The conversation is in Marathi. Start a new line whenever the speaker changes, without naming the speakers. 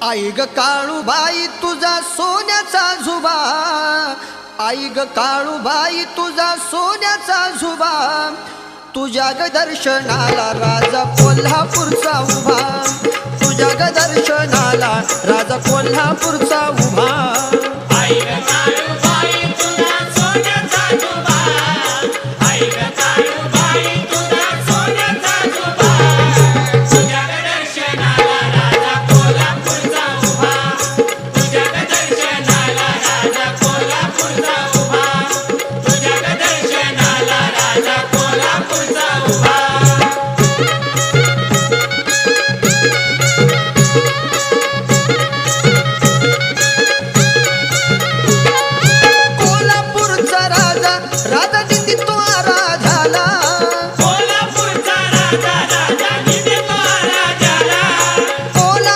आई ग काळूबाई तुझा सोन्याचा झुबा, आई ग काळूबाई तुझा सोन्याचा झुबा, तुझ्या ग दर्शनाला राजा कोल्हापूरचा उभा, तुझ्या ग दर्शनाला राजा कोल्हापूरचा